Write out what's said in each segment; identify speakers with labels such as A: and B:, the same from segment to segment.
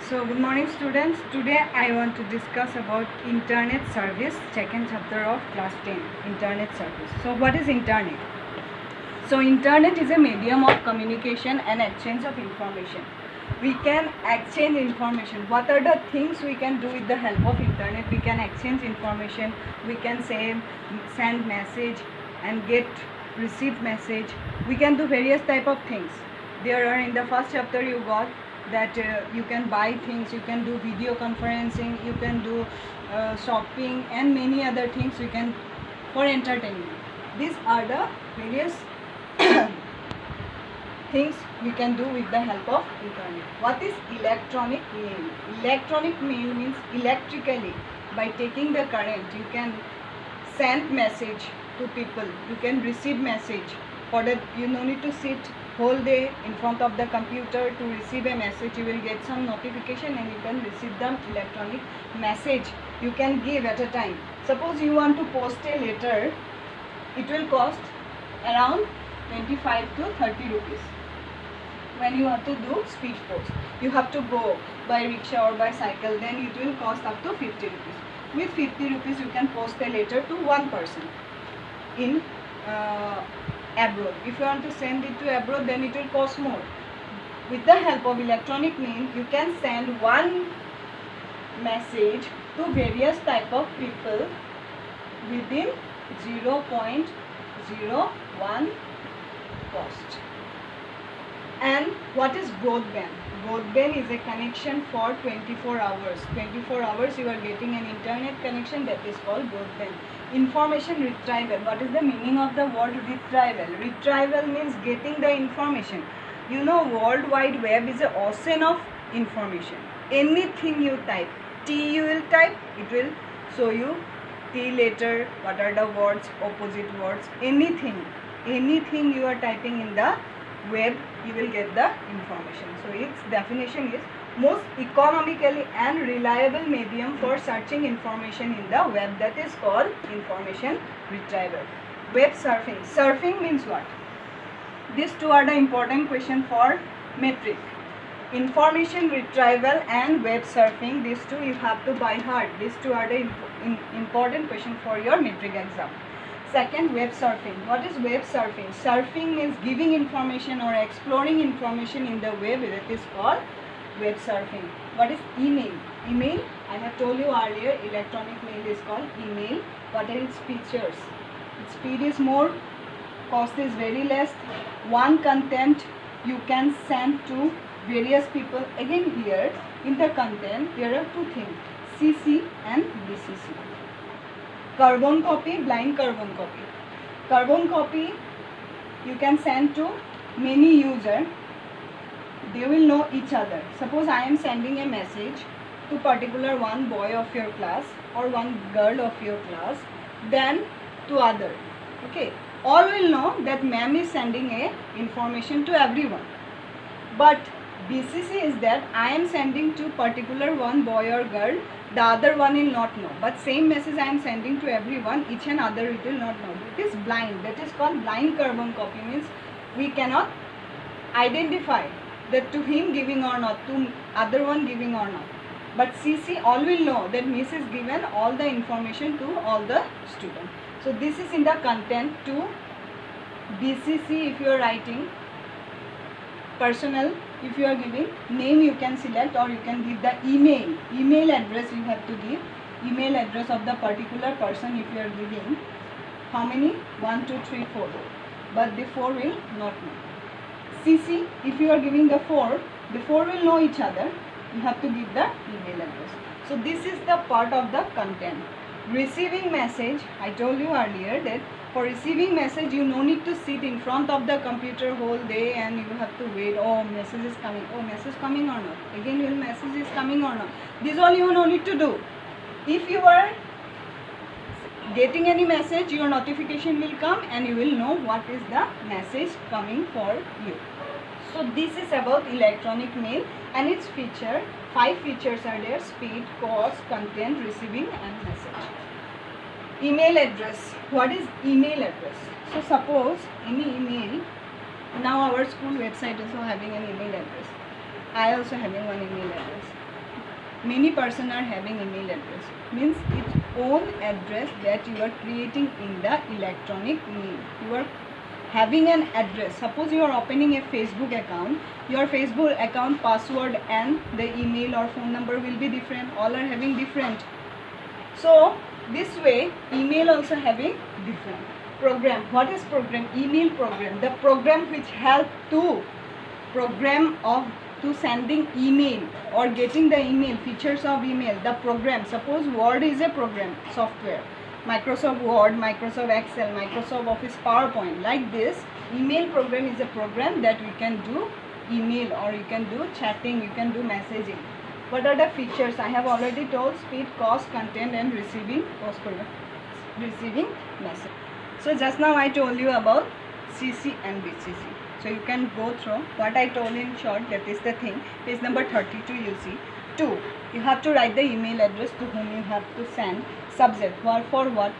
A: So good morning students. Today I want to discuss about internet service, second chapter of class 10, internet service. So what is internet? So internet is a medium of communication and exchange of information. We can exchange information. What are the things we can do with the help of internet? We can exchange information, we can send message and get received message. We can do various type of things. There are in the first chapter you got that you can buy things, you can do video conferencing, you can do shopping and many other things we can for entertainment. These are the various things we can do with the help of internet. What is electronic mail? Electronic mail means electrically, by taking the current you can send message to people, you can receive message. For that you no need to sit whole day in front of the computer to receive a message. You will get some notification and you can receive the electronic message you can give at a time. Suppose you want to post a letter, it will cost around 25 to 30 rupees. When you have to do speed post, you have to go by rickshaw or by cycle, then it will cost up to 50 rupees. With 50 rupees you can post a letter to one person in abroad. If you want to send it to abroad, then it will cost more. With the help of electronic mail, you can send one message to various type of people within 0.01 cost. And what is broadband? Broadband is a connection for 24 hours. 24 hours you are getting an internet connection, that is called broadband. Information retrieval. What is the meaning of the word retrieval? Retrieval means getting the information. You know, World Wide Web is an ocean of information. Anything you type, T you will type, it will show you T later, what are the words, opposite words, anything you are typing in the web, you will get the information. So its definition is most economically and reliable medium for searching information in the web, that is called information retrieval. Web surfing. Surfing means what? These two are the important question for metric. Information retrieval and web surfing, these two you have to by heart. These two are the important question for your metric exam. Second, web surfing. What is web surfing? Surfing means giving information or exploring information in the web, that is called web surfing. What is email? Email, I have told you earlier, electronic mail is called email. What are its features? Its speed is more, cost is very less. One content you can send to various people. Again here in the content there are two things, CC and BCC. Carbon copy, blind carbon copy. Carbon copy you can send to many users. They will know each other. Suppose I am sending a message to particular one boy of your class or one girl of your class, then to other. Okay, all will know that ma'am is sending a information to everyone. But BCC is that I am sending to particular one boy or girl, the other one will not know. But same message I am sending to everyone, each and other it will not know. It is blind. That is called blind carbon copy. Means we cannot identify that to him giving or not, to other one giving or not. But CC all will know that Miss is given all the information to all the students. So this is in the content. To BCC if you are writing, personal if you are giving, name you can select or you can give the email address you have to give, email address of the particular person if you are giving. How many? 1, 2, 3, 4. But the 4 will not know. CC, if you are giving the 4 will know each other, you have to give the email address. So this is the part of the content. Receiving message, I told you earlier that for receiving message you no need to sit in front of the computer whole day and you have to wait, oh message is coming, oh message coming or not, again your message is coming or not. This all you no need to do. If you are getting any message, your notification will come and you will know what is the message coming for you. So this is about electronic mail and its feature. 5 features are there: speed, cost, content, receiving and message. Email address. What is email address? So suppose any email, now our school website is also having an email address. I also having one email address. Many person are having email address, means its own address that you are creating in the electronic mail. You are having an address. Suppose you are opening a Facebook account, your Facebook account password and the email or phone number will be different. All are having different. So this way email also having different. Program. What is program? Email program. The program which help to program of to sending email or getting the email, features of email, the program. Suppose Word is a program software, Microsoft Word, Microsoft Excel, Microsoft Office, PowerPoint. Like this, email program is a program that we can do email, or you can do chatting, you can do messaging. What are the features? I have already told: speed, cost, content, and receiving message. So just now I told you about CC and BCC. So you can go through what I told in short. That is the thing. Page number 32 you see. 2. You have to write the email address to whom you have to send. Subject. For what?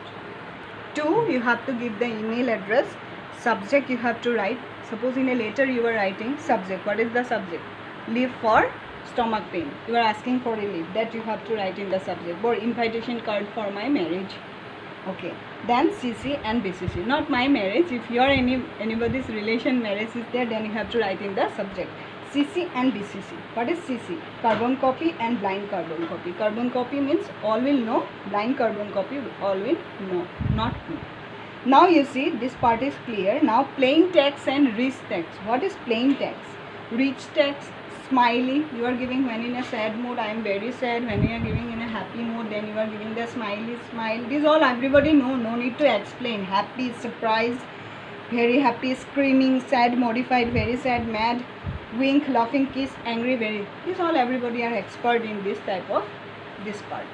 A: 2. You have to give the email address. Subject you have to write. Suppose in a letter you are writing subject. What is the subject? Leave for stomach pain. You are asking for relief. That you have to write in the subject. Or invitation card for my marriage. Okay. Then CC and BCC. Not my marriage. If your anybody's relation marriage is there, then you have to write in the subject. CC and BCC. What is CC? Carbon copy and blind carbon copy. Carbon copy means all will know. Blind carbon copy all will know. Not me. Now you see this part is clear. Now plain text and rich text. What is plain text? Rich text. Smiley, you are giving when in a sad mood, I am very sad. When you are giving in a happy mood, then you are giving the smiley, smile. This all everybody know, no need to explain. Happy, surprised, very happy, screaming, sad, modified, very sad, mad, wink, laughing, kiss, angry, very. This all everybody are expert in this type of this part.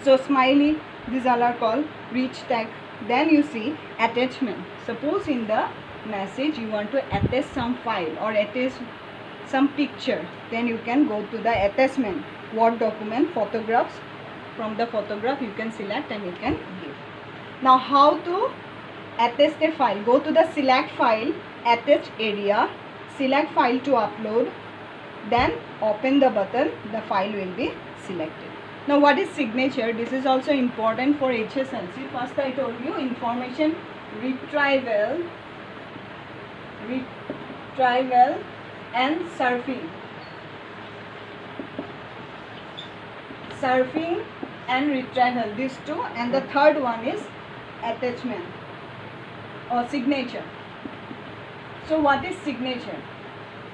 A: So smiley, these all are called rich text. Then you see attachment. Suppose in the message you want to attach some file or attach some picture, then you can go to the attachment, Word document, photographs. From the photograph you can select and you can give. Now how to attach the file? Go to the select file, attach area, select file to upload, then open the button, the file will be selected. Now what is signature? This is also important for HSLC. First I told you information retrieval and surfing and retrieval, these two, and the third one is attachment or signature. So what is signature?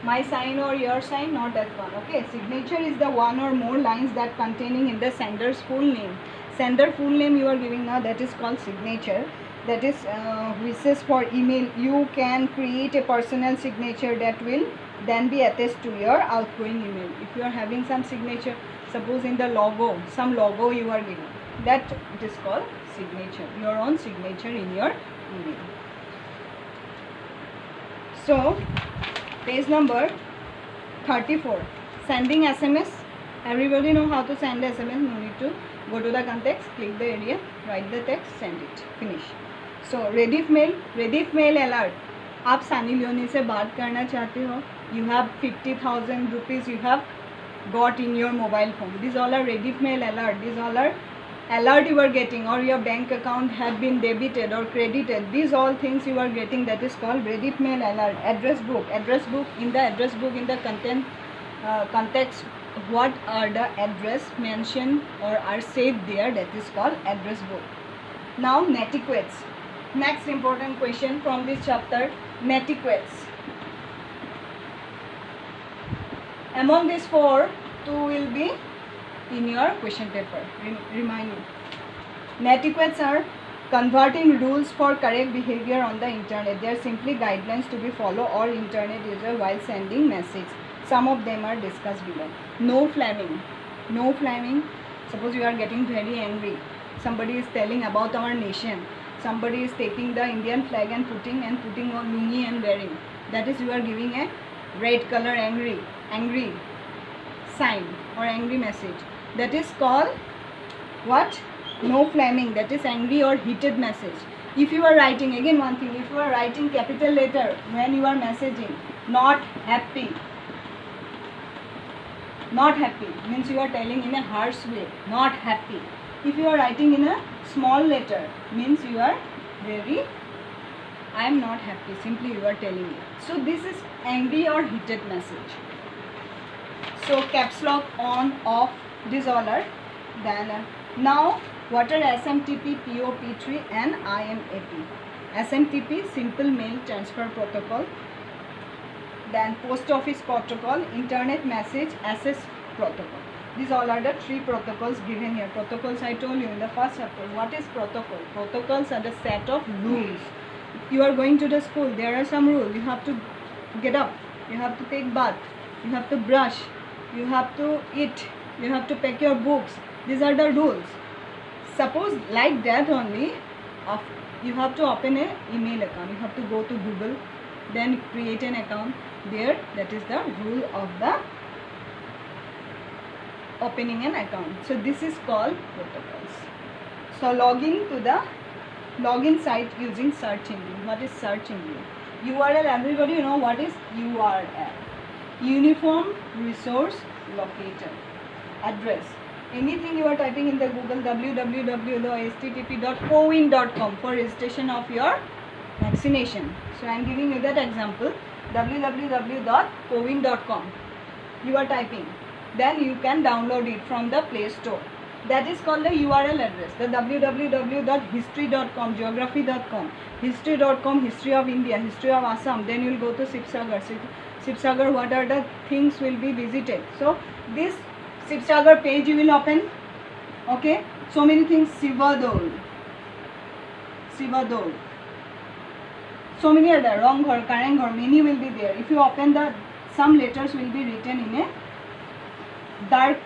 A: My sign or your sign? Not that one. Okay, signature is the one or more lines that containing in the sender's full name. Sender full name you are giving now, that is called signature. That is wishes for email. You can create a personal signature that will then be attached to your outgoing email. If you are having some signature, suppose in the logo, some logo you are giving, that it is called signature, your own signature in your email. So page number 34, sending SMS. Everybody know how to send SMS. No need to go to the context, click the area, write the text, send it, finish. So Rediff mail alert. आप Sunny Leone से बात करना चाहते हो, you have 50,000 rupees you have got in your mobile phone. These all are Rediff mail alert. These all are alert you are getting, or your bank account have been debited or credited. These all things you are getting, that is called Rediff mail alert. Address book. In the address book, in the content context, what are the address mentioned or are saved there, that is called address book. Now netiquettes. Next important question from this chapter, netiquettes. Among these four, two will be in your question paper. Remind you. Netiquettes are converting rules for correct behavior on the internet. They are simply guidelines to be followed or internet user while sending message. Some of them are discussed below. No flaming. No flaming. Suppose you are getting very angry. Somebody is telling about our nation. Somebody is taking the Indian flag and putting on lungi and wearing. That is, you are giving a red color angry sign or angry message. That is called what? No flaming. That is angry or heated message. If you are writing, again one thing, if you are writing capital letter when you are messaging, not happy, Not happy means you are telling in a harsh way, not happy. If you are writing in a small letter means you are very, I am not happy, simply you are telling it. So this is angry or heated message. So caps lock, on, off, these all are. Then now what are SMTP, POP3 and IMAP? SMTP, simple mail transfer protocol. Then post office protocol, internet message access protocol. These all are the 3 protocols given here. Protocols I told you in the first chapter. What is protocol? Protocols are the set of rules. You are going to the school, there are some rules. You have to get up, you have to take bath, you have to brush, you have to eat, you have to pack your books. These are the rules. Suppose like that only, you have to open an email account. You have to go to Google, then create an account there. That is the rule of the opening an account. So this is called protocols. So login to the login site using search engine. What is search engine? URL, everybody know what is URL. Uniform Resource Locator. Address. Anything you are typing in the Google, www.http.cowin.com for registration of your vaccination. So I am giving you that example. www.cowin.com you are typing. Then you can download it from the Play Store. That is called the URL address. The www.history.com, geography.com, history.com, history of India, history of Assam. Then you will go to Sibsagar. Sibsagar, what are the things will be visited. So this Sibsagar page you will open. Okay. So many things. Sivadol. So many are there. Ronghor, Karanghor, many will be there. If you open the, some letters will be written in a dark,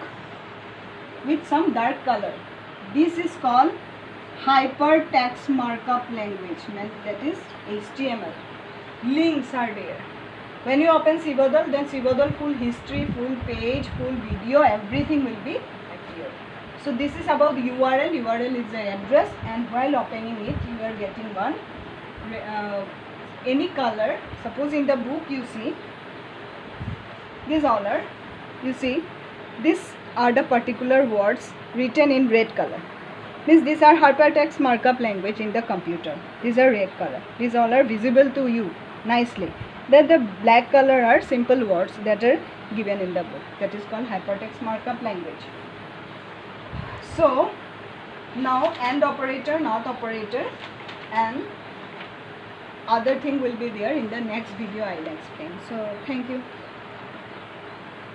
A: with some dark color. This is called hypertext markup language, that is HTML. Links are there. When you open Sivadol, then Sivadol full history, full page, full video, everything will be appear. So this is about URL. URL is the address, and while opening it, you are getting one any color. Suppose in the book you see these all are, you see these are the particular words written in red color. Means these are hypertext markup language in the computer. These are red color. These all are visible to you nicely. Then the black color are simple words that are given in the book. That is called hypertext markup language. So now AND operator, NOT operator, and other thing will be there in the next video. I will explain. So thank you.